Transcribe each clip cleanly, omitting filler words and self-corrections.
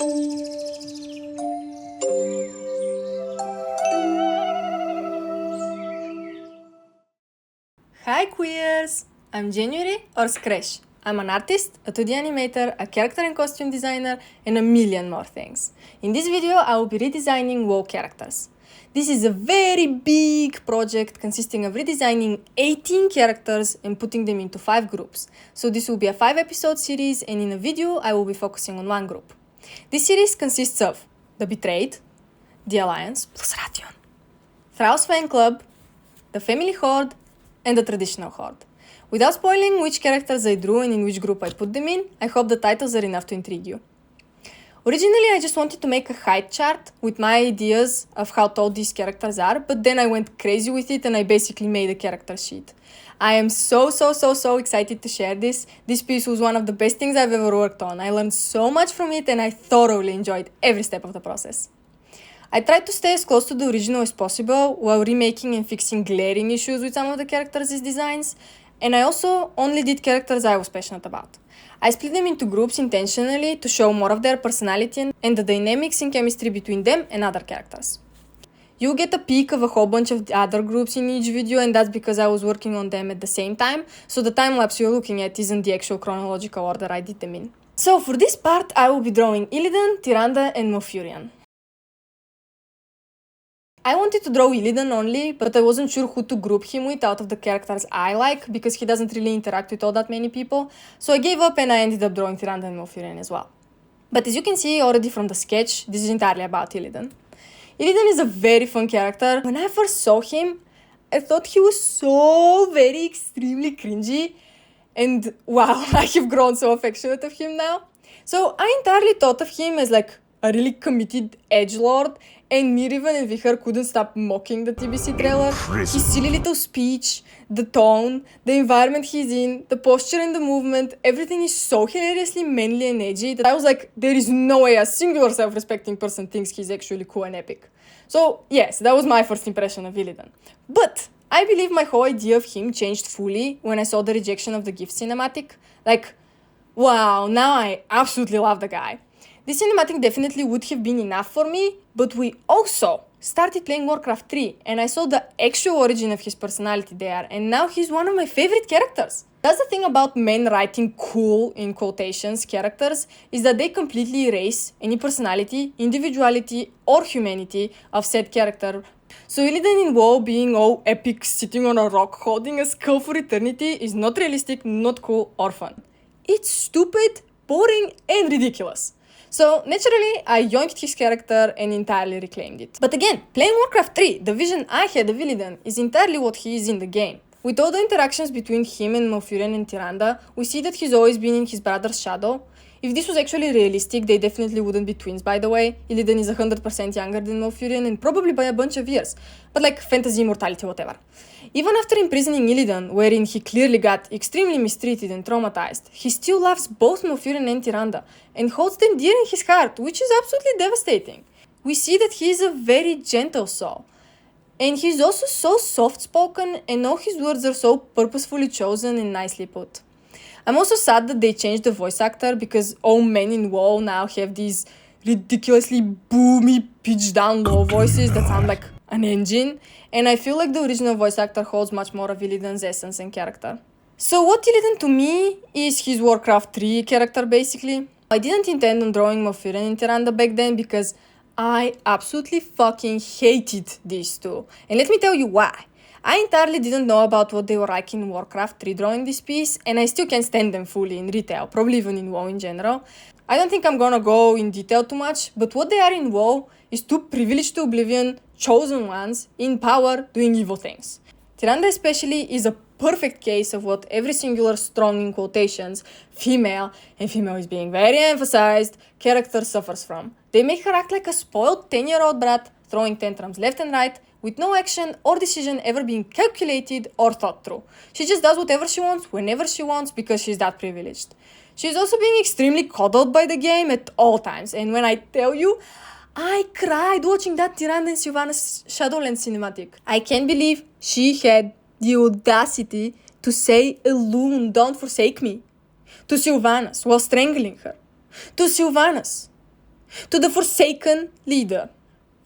Hi queers! I'm January or Scratch. I'm an artist, a 2D animator, a character and costume designer, and a million more things. In this video, I will be redesigning WoW characters. This is a very big project consisting of redesigning 18 characters and putting them into 5 groups. So this will be a 5-episode series, and in a video, I will be focusing on one group. This series consists of the Betrayed, the Alliance plus Ration, Thrall's Fan Club, the Family Horde, and the Traditional Horde. Without spoiling which characters I drew and in which group I put them in, I hope the titles are enough to intrigue you. Originally, I just wanted to make a height chart with my ideas of how tall these characters are, but then I went crazy with it and I basically made a character sheet. I am so excited to share this. This piece was one of the best things I've ever worked on. I learned so much from it and I thoroughly enjoyed every step of the process. I tried to stay as close to the original as possible while remaking and fixing glaring issues with some of the characters' designs, and I also only did characters I was passionate about. I split them into groups intentionally to show more of their personality and the dynamics and chemistry between them and other characters. You'll get a peek of a whole bunch of the other groups in each video, and that's because I was working on them at the same time, so the time lapse you're looking at isn't the actual chronological order I did them in. So for this part, I will be drawing Illidan, Tyrande, and Malfurion. I wanted to draw Illidan only, but I wasn't sure who to group him with out of the characters I like, because he doesn't really interact with all that many people, so I gave up and I ended up drawing Tyrande and Malfurion as well. But as you can see already from the sketch, this is entirely about Illidan. Illidan is a very fun character. When I first saw him, I thought he was so very extremely cringy, and wow, I have grown so affectionate of him now. So I entirely thought of him as like a really committed edgelord, and Mirivan and Vihar couldn't stop mocking the TBC trailer. His silly little speech, the tone, the environment he's in, the posture and the movement, everything is so hilariously manly and edgy that I was like, there is no way a singular self-respecting person thinks he's actually cool and epic. So yes, that was my first impression of Illidan. But I believe my whole idea of him changed fully when I saw the rejection of the gift cinematic. Like, wow, now I absolutely love the guy. This cinematic definitely would have been enough for me, but we also started playing Warcraft 3 and I saw the actual origin of his personality there, and now he's one of my favorite characters. That's the thing about men writing cool, in quotations, characters, is that they completely erase any personality, individuality, or humanity of said character. So Illidan in WoW being all epic, sitting on a rock holding a skull for eternity is not realistic, not cool, or fun. It's stupid, boring, and ridiculous. So naturally, I yoinked his character and entirely reclaimed it. But again, playing Warcraft 3, the vision I had of Illidan is entirely what he is in the game. With all the interactions between him and Malfurion and Tyrande, we see that he's always been in his brother's shadow. If this was actually realistic, they definitely wouldn't be twins, by the way. Illidan is 100% younger than Malfurion and probably by a bunch of years. But like, fantasy, immortality, whatever. Even after imprisoning Illidan, wherein he clearly got extremely mistreated and traumatized, he still loves both Malfurion and Tyrande and holds them dear in his heart, which is absolutely devastating. We see that he is a very gentle soul. And he's also so soft-spoken, and all his words are so purposefully chosen and nicely put. I'm also sad that they changed the voice actor, because all men in WoW now have these ridiculously boomy, pitch-down low voices that sound like an engine, and I feel like the original voice actor holds much more of Illidan's essence and character. So what Illidan to me is his Warcraft 3 character, basically. I didn't intend on drawing Malfurion and Tyrande back then because I absolutely fucking hated these two. And let me tell you why. I entirely didn't know about what they were like in Warcraft 3 drawing this piece, and I still can't stand them fully in retail, probably even in WoW in general. I don't think I'm gonna go in detail too much, but what they are in WoW is two privileged to oblivion, chosen ones, in power, doing evil things. Tyrande especially is a perfect case of what every singular strong in quotations, female, and female is being very emphasized, character suffers from. They make her act like a spoiled 10-year-old brat, throwing tantrums left and right, with no action or decision ever being calculated or thought through. She just does whatever she wants, whenever she wants, because she's that privileged. She's also being extremely coddled by the game at all times, and when I tell you, I cried watching that Tyrande and Sylvanas Shadowlands cinematic. I can't believe she had the audacity to say, "Elune, don't forsake me," to Sylvanas while strangling her. To Sylvanas, to the Forsaken leader.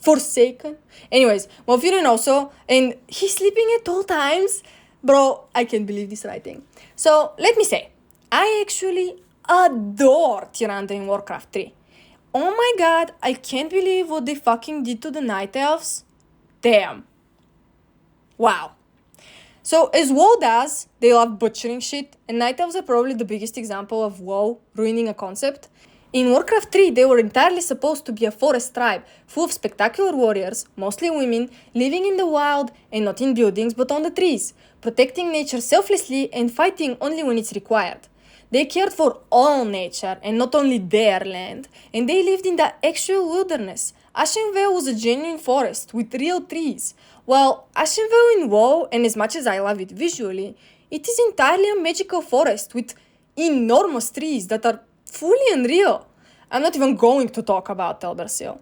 Forsaken? Anyways, Malfurion also, and he's sleeping at all times. Bro, I can't believe this writing. So, let me say, I actually adore Tyrande in Warcraft 3. Oh my god, I can't believe what they fucking did to the Night Elves. Damn. Wow. So, as WoW does, they love butchering shit, and Night Elves are probably the biggest example of WoW ruining a concept. In Warcraft 3, they were entirely supposed to be a forest tribe, full of spectacular warriors, mostly women, living in the wild and not in buildings but on the trees, protecting nature selflessly and fighting only when it's required. They cared for all nature and not only their land, and they lived in the actual wilderness. Ashenvale was a genuine forest with real trees, while Ashenvale in WoW, and as much as I love it visually, it is entirely a magical forest with enormous trees that are fully unreal. I'm not even going to talk about Eldersil.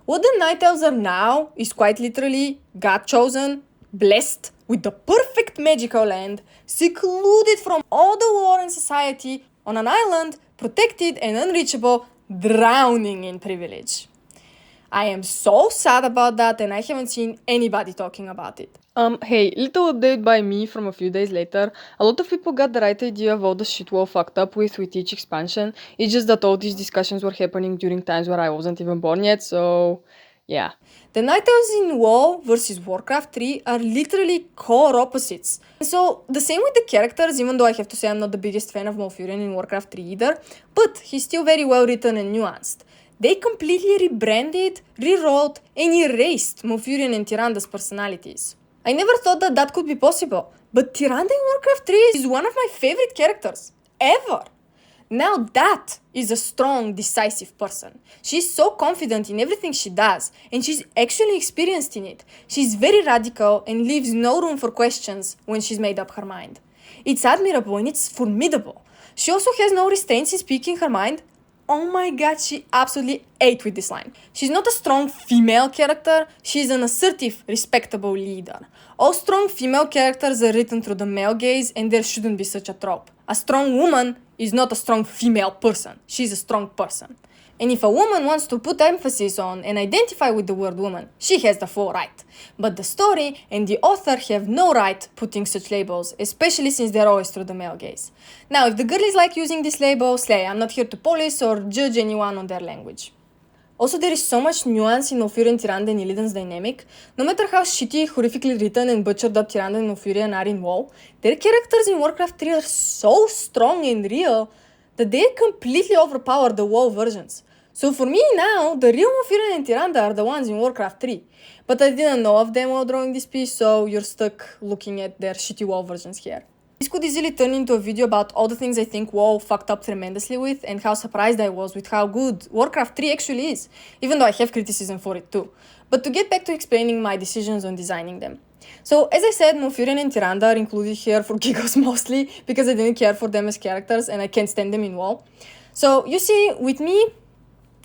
What the Night Elves are now is quite literally God-chosen, blessed with the perfect magical land, secluded from all the war and society, on an island, protected and unreachable, drowning in privilege. I am so sad about that, and I haven't seen anybody talking about it. Hey, little update by me from a few days later. A lot of people got the right idea of all the shit WoW fucked up with each expansion. It's just that all these discussions were happening during times where I wasn't even born yet, so yeah. The Night Elves in WoW versus Warcraft 3 are literally core opposites. So, the same with the characters, even though I have to say I'm not the biggest fan of Malfurion in Warcraft 3 either, but he's still very well written and nuanced. They completely rebranded, rewrote, and erased Malfurion and Tyrande's personalities. I never thought that that could be possible, but Tyrande in Warcraft 3 is one of my favorite characters, ever. Now that is a strong, decisive person. She's so confident in everything she does, and she's actually experienced in it. She's very radical and leaves no room for questions when she's made up her mind. It's admirable and it's formidable. She also has no restraints in speaking her mind. Oh my god, she absolutely ate with this line. She's not a strong female character, she's an assertive, respectable leader. All strong female characters are written through the male gaze, and there shouldn't be such a trope. A strong woman is not a strong female person, she's a strong person. And if a woman wants to put emphasis on and identify with the word woman, she has the full right. But the story and the author have no right putting such labels, especially since they're always through the male gaze. Now, if the girlies like using this label, slay, I'm not here to police or judge anyone on their language. Also, there is so much nuance in Malfurion, Tyrande, and Illidan's dynamic. No matter how shitty, horrifically written, and butchered up Tyrande and Malfurion are in WoW, their characters in Warcraft 3 are so strong and real that they completely overpower the WoW versions. So for me now, the real Malfurion and Tyrande are the ones in Warcraft 3. But I didn't know of them while drawing this piece, so you're stuck looking at their shitty WoW versions here. This could easily turn into a video about all the things I think WoW fucked up tremendously with, and how surprised I was with how good Warcraft 3 actually is, even though I have criticism for it too. But to get back to explaining my decisions on designing them. So, as I said, Malfurion and Tyrande are included here for giggles mostly, because I didn't care for them as characters and I can't stand them in WoW. So, you see, with me,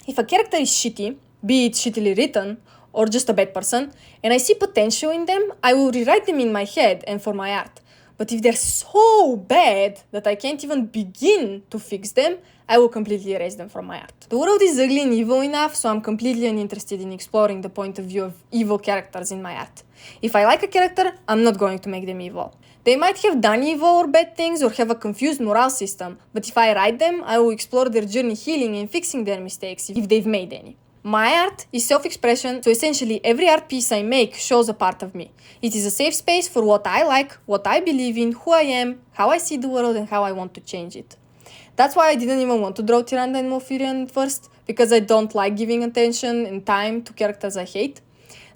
if a character is shitty, be it shittily written, or just a bad person, and I see potential in them, I will rewrite them in my head and for my art. But if they're so bad that I can't even begin to fix them, I will completely erase them from my art. The world is ugly and evil enough, so I'm completely uninterested in exploring the point of view of evil characters in my art. If I like a character, I'm not going to make them evil. They might have done evil or bad things or have a confused morale system, but if I write them, I will explore their journey healing and fixing their mistakes if they've made any. My art is self-expression, so essentially every art piece I make shows a part of me. It is a safe space for what I like, what I believe in, who I am, how I see the world, and how I want to change it. That's why I didn't even want to draw Tyrande and Malfurion first, because I don't like giving attention and time to characters I hate.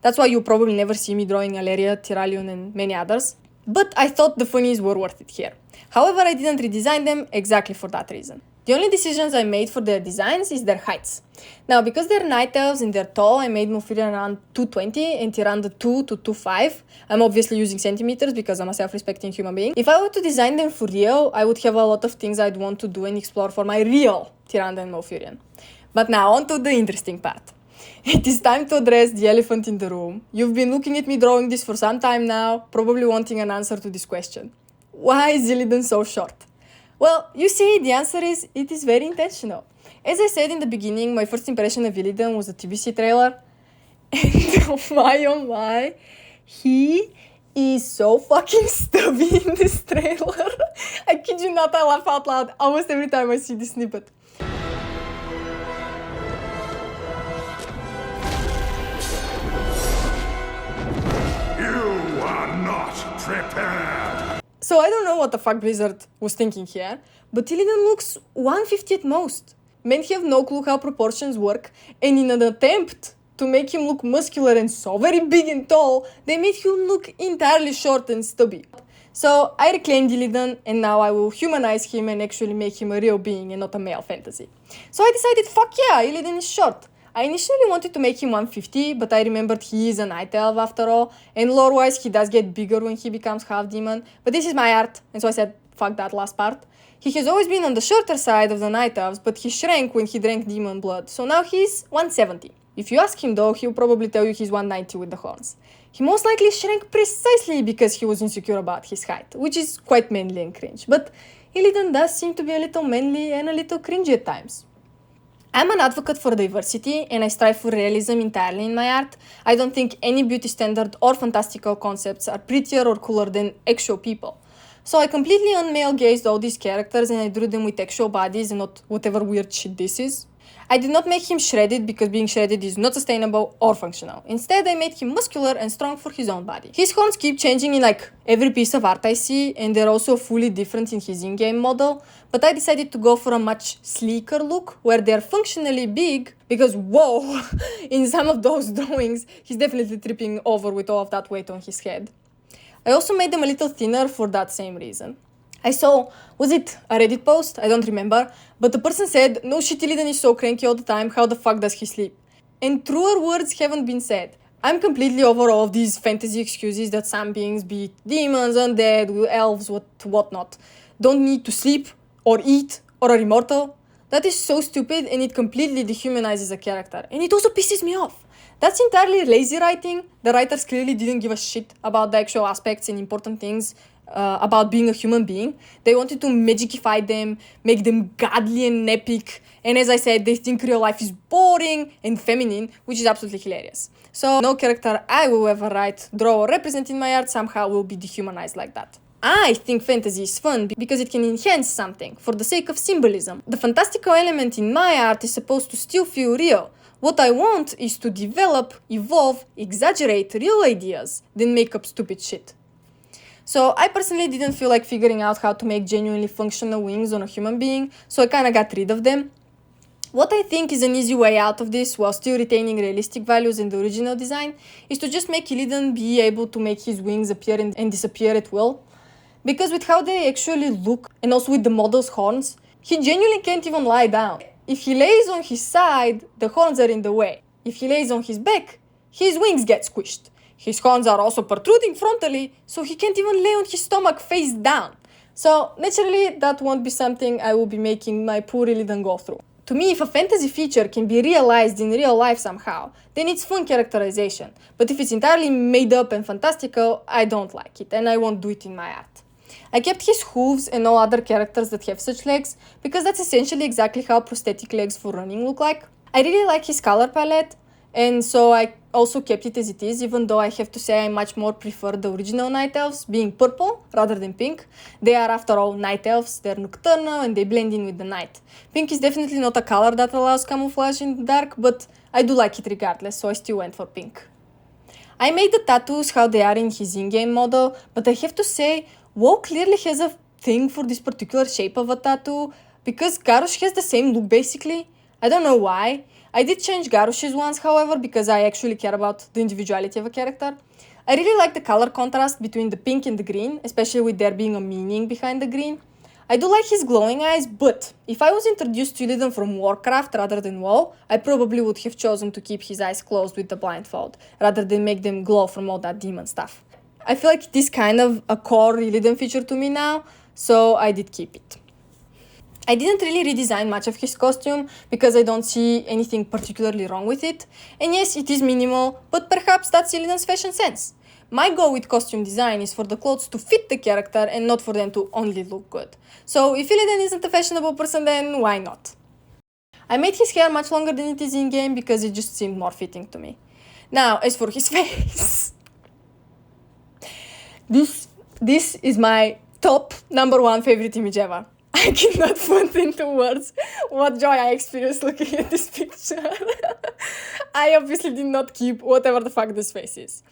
That's why you probably never see me drawing Alleria, Tyralion, and many others. But I thought the funnies were worth it here. However, I didn't redesign them exactly for that reason. The only decisions I made for their designs is their heights. Now, because they're Night Elves and they're tall, I made Malfurion around 220 and Tyrande 2 to 2.5. I'm obviously using centimeters because I'm a self-respecting human being. If I were to design them for real, I would have a lot of things I'd want to do and explore for my real Tyrande and Malfurion. But now, on to the interesting part. It is time to address the elephant in the room. You've been looking at me drawing this for some time now, probably wanting an answer to this question. Why is Illidan so short? Well, you see, the answer is, it is very intentional. As I said in the beginning, my first impression of Illidan was the TBC trailer. And oh my, he is so fucking stubby in this trailer. I kid you not, I laugh out loud almost every time I see this snippet. You are not prepared. So I don't know what the fuck Blizzard was thinking here, but Illidan looks 150 at most. Men have no clue how proportions work, and in an attempt to make him look muscular and so very big and tall, they made him look entirely short and stubby. So I reclaimed Illidan, and now I will humanize him and actually make him a real being and not a male fantasy. So I decided, fuck yeah, Illidan is short. I initially wanted to make him 150, but I remembered he is a Night Elf after all, and lore-wise he does get bigger when he becomes half-demon, but this is my art, and so I said, fuck that last part. He has always been on the shorter side of the Night Elves, but he shrank when he drank demon blood, so now he's 170. If you ask him though, he'll probably tell you he's 190 with the horns. He most likely shrank precisely because he was insecure about his height, which is quite manly and cringe, but Illidan does seem to be a little manly and a little cringy at times. I'm an advocate for diversity and I strive for realism entirely in my art. I don't think any beauty standard or fantastical concepts are prettier or cooler than actual people. So I completely unmale gazed all these characters and I drew them with actual bodies and not whatever weird shit this is. I did not make him shredded because being shredded is not sustainable or functional. Instead, I made him muscular and strong for his own body. His horns keep changing in like every piece of art I see, and they're also fully different in his in-game model, but I decided to go for a much sleeker look where they're functionally big because whoa, in some of those drawings, he's definitely tripping over with all of that weight on his head. I also made them a little thinner for that same reason. I saw, was it a Reddit post? I don't remember, but the person said, no shit, Illidan is so cranky all the time, how the fuck does he sleep? And truer words haven't been said. I'm completely over all of these fantasy excuses that some beings, be it demons, undead, elves, whatnot, don't need to sleep, or eat, or are immortal. That is so stupid and it completely dehumanizes a character, and it also pisses me off. That's entirely lazy writing. The writers clearly didn't give a shit about the actual aspects and important things about being a human being. They wanted to magicify them, make them godly and epic, and as I said, they think real life is boring and feminine, which is absolutely hilarious. So no character I will ever write, draw, or represent in my art somehow will be dehumanized like that. I think fantasy is fun because it can enhance something for the sake of symbolism. The fantastical element in my art is supposed to still feel real. What I want is to develop, evolve, exaggerate real ideas, then make up stupid shit. So I personally didn't feel like figuring out how to make genuinely functional wings on a human being, so I kinda got rid of them. What I think is an easy way out of this, while still retaining realistic values in the original design, is to just make Illidan be able to make his wings appear and disappear at will. Because with how they actually look, and also with the model's horns, he genuinely can't even lie down. If he lays on his side, the horns are in the way. If he lays on his back, his wings get squished. His horns are also protruding frontally, so he can't even lay on his stomach face down. So naturally, that won't be something I will be making my poor Illidan go through. To me, if a fantasy feature can be realized in real life somehow, then it's fun characterization. But if it's entirely made up and fantastical, I don't like it, and I won't do it in my art. I kept his hooves and all other characters that have such legs, because that's essentially exactly how prosthetic legs for running look like. I really like his color palette, and so I also kept it as it is, even though I have to say I much more prefer the original Night Elves being purple rather than pink. They are, after all, Night Elves, they're nocturnal and they blend in with the night. Pink is definitely not a color that allows camouflage in the dark, but I do like it regardless, so I still went for pink. I made the tattoos how they are in his in-game model, but I have to say, WoW clearly has a thing for this particular shape of a tattoo, because Garrosh has the same look basically. I don't know why. I did change Garrosh's once, however, because I actually care about the individuality of a character. I really like the color contrast between the pink and the green, especially with there being a meaning behind the green. I do like his glowing eyes, but if I was introduced to Illidan from Warcraft rather than WoW, I probably would have chosen to keep his eyes closed with the blindfold, rather than make them glow from all that demon stuff. I feel like it is kind of a core Illidan feature to me now, so I did keep it. I didn't really redesign much of his costume because I don't see anything particularly wrong with it. And yes, it is minimal, but perhaps that's Illidan's fashion sense. My goal with costume design is for the clothes to fit the character and not for them to only look good. So if Illidan isn't a fashionable person, then why not? I made his hair much longer than it is in-game because it just seemed more fitting to me. Now, as for his face, this is my top number one favorite image ever. I cannot put into words what joy I experienced looking at this picture. I obviously did not keep whatever the fuck this face is.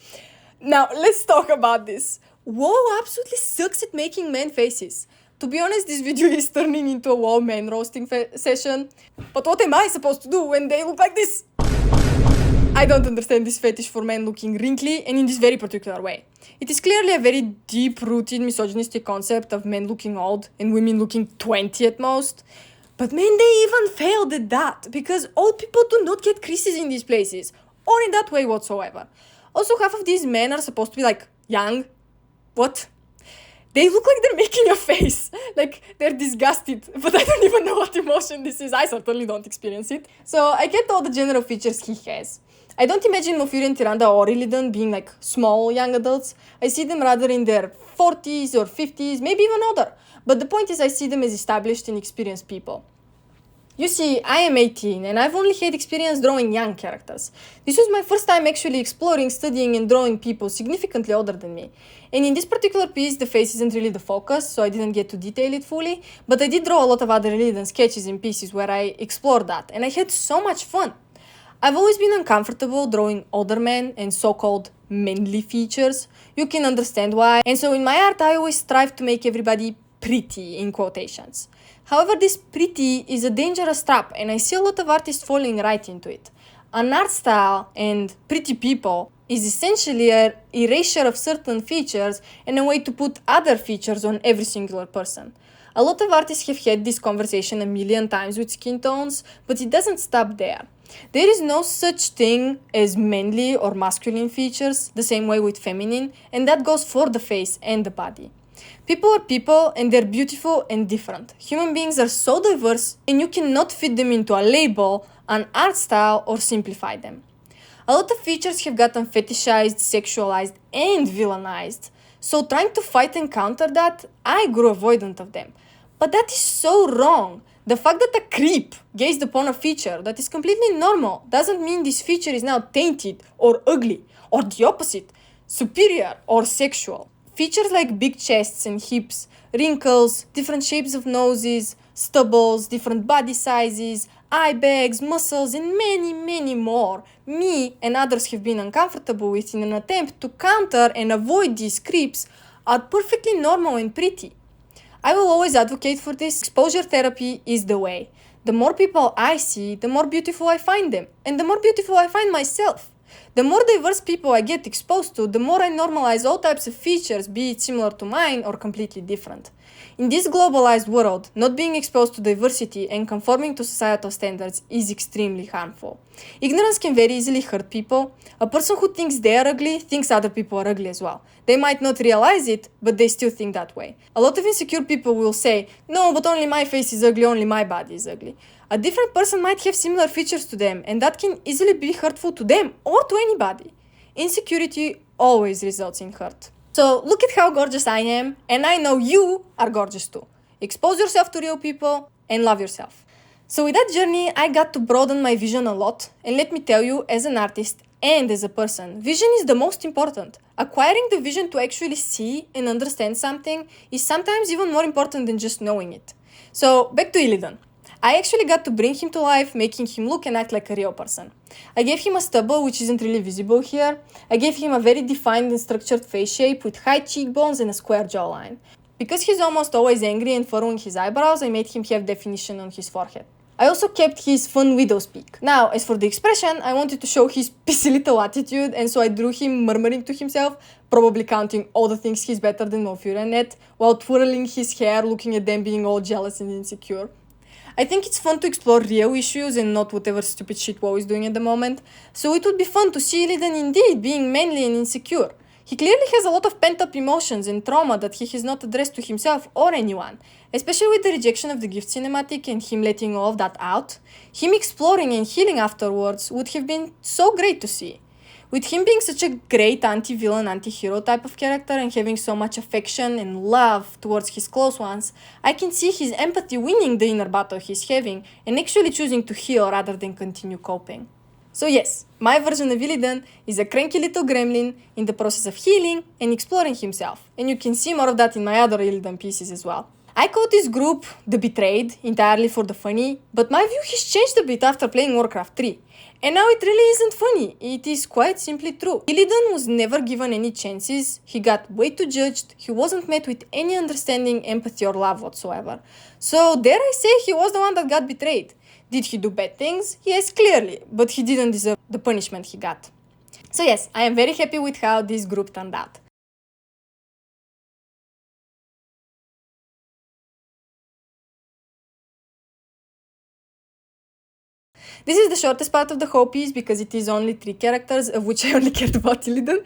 Now, let's talk about this. WoW absolutely sucks at making man faces. To be honest, this video is turning into a WoW man roasting session. But what am I supposed to do when they look like this? I don't understand this fetish for men looking wrinkly and in this very particular way. It is clearly a very deep-rooted misogynistic concept of men looking old and women looking 20 at most. But man, they even failed at that because old people do not get creases in these places or in that way whatsoever. Also, half of these men are supposed to be like young. What? They look like they're making a face, like they're disgusted, but I don't even know what emotion this is. I certainly don't experience it. So I get all the general features he has. I don't imagine Malfurion and Tyrande or Illidan being like small young adults. I see them rather in their 40s or 50s, maybe even older. But the point is I see them as established and experienced people. You see, I am 18 and I've only had experience drawing young characters. This was my first time actually exploring, studying and drawing people significantly older than me. And in this particular piece, the face isn't really the focus, so I didn't get to detail it fully, but I did draw a lot of other Illidan sketches in pieces where I explored that, and I had so much fun. I've always been uncomfortable drawing older men and so-called manly features. You can understand why. And so in my art, I always strive to make everybody pretty, in quotations. However, this pretty is a dangerous trap, and I see a lot of artists falling right into it. An art style and pretty people is essentially an erasure of certain features and a way to put other features on every singular person. A lot of artists have had this conversation a million times with skin tones, but it doesn't stop there. There is no such thing as manly or masculine features, the same way with feminine, and that goes for the face and the body. People are people and they're beautiful and different. Human beings are so diverse and you cannot fit them into a label, an art style, or simplify them. A lot of features have gotten fetishized, sexualized, and villainized. So trying to fight and counter that, I grew avoidant of them. But that is so wrong. The fact that a creep gazed upon a feature that is completely normal doesn't mean this feature is now tainted or ugly, or the opposite, superior or sexual. Features like big chests and hips, wrinkles, different shapes of noses, stubbles, different body sizes, eye bags, muscles, and many, many more, me and others have been uncomfortable with in an attempt to counter and avoid these creeps, are perfectly normal and pretty. I will always advocate for this. Exposure therapy is the way. The more people I see, the more beautiful I find them, and the more beautiful I find myself. The more diverse people I get exposed to, the more I normalize all types of features, be it similar to mine or completely different. In this globalized world, not being exposed to diversity and conforming to societal standards is extremely harmful. Ignorance can very easily hurt people. A person who thinks they are ugly thinks other people are ugly as well. They might not realize it, but they still think that way. A lot of insecure people will say, no, but only my face is ugly, only my body is ugly. A different person might have similar features to them, and that can easily be hurtful to them or to anybody. Insecurity always results in hurt. So look at how gorgeous I am, and I know you are gorgeous too. Expose yourself to real people and love yourself. So with that journey, I got to broaden my vision a lot, and let me tell you, as an artist and as a person, vision is the most important. Acquiring the vision to actually see and understand something is sometimes even more important than just knowing it. So back to Illidan. I actually got to bring him to life, making him look and act like a real person. I gave him a stubble, which isn't really visible here. I gave him a very defined and structured face shape with high cheekbones and a square jawline. Because he's almost always angry and furrowing his eyebrows, I made him have definition on his forehead. I also kept his fun widow's peak. Now, as for the expression, I wanted to show his pissy little attitude, and so I drew him murmuring to himself, probably counting all the things he's better than Malfurion at, while twirling his hair, looking at them being all jealous and insecure. I think it's fun to explore real issues and not whatever stupid shit WoW is doing at the moment, so it would be fun to see Illidan indeed being manly and insecure. He clearly has a lot of pent-up emotions and trauma that he has not addressed to himself or anyone, especially with the rejection of the gift cinematic and him letting all of that out. Him exploring and healing afterwards would have been so great to see. With him being such a great anti-villain, anti-hero type of character and having so much affection and love towards his close ones, I can see his empathy winning the inner battle he's having and actually choosing to heal rather than continue coping. So yes, my version of Illidan is a cranky little gremlin in the process of healing and exploring himself, and you can see more of that in my other Illidan pieces as well. I called this group The Betrayed entirely for the funny, but my view has changed a bit after playing Warcraft 3. And now it really isn't funny, it is quite simply true. Illidan was never given any chances, he got way too judged, he wasn't met with any understanding, empathy or love whatsoever. So dare I say he was the one that got betrayed. Did he do bad things? Yes, clearly, but he didn't deserve the punishment he got. So yes, I am very happy with how this group turned out. This is the shortest part of the whole piece because it is only 3 characters, of which I only cared about Illidan.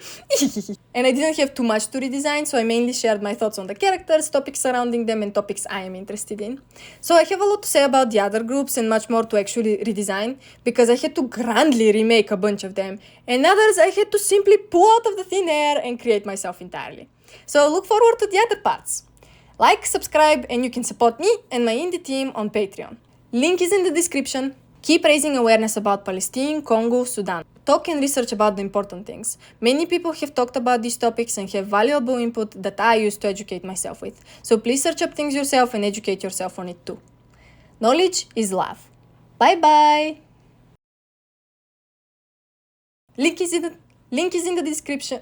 And I didn't have too much to redesign, so I mainly shared my thoughts on the characters, topics surrounding them, and topics I am interested in. So I have a lot to say about the other groups and much more to actually redesign, because I had to grandly remake a bunch of them, and others I had to simply pull out of the thin air and create myself entirely. So look forward to the other parts. Like, subscribe, and you can support me and my indie team on Patreon. Link is in the description. Keep raising awareness about Palestine, Congo, Sudan. Talk and research about the important things. Many people have talked about these topics and have valuable input that I use to educate myself with. So please search up things yourself and educate yourself on it too. Knowledge is love. Bye bye! Link is in the description.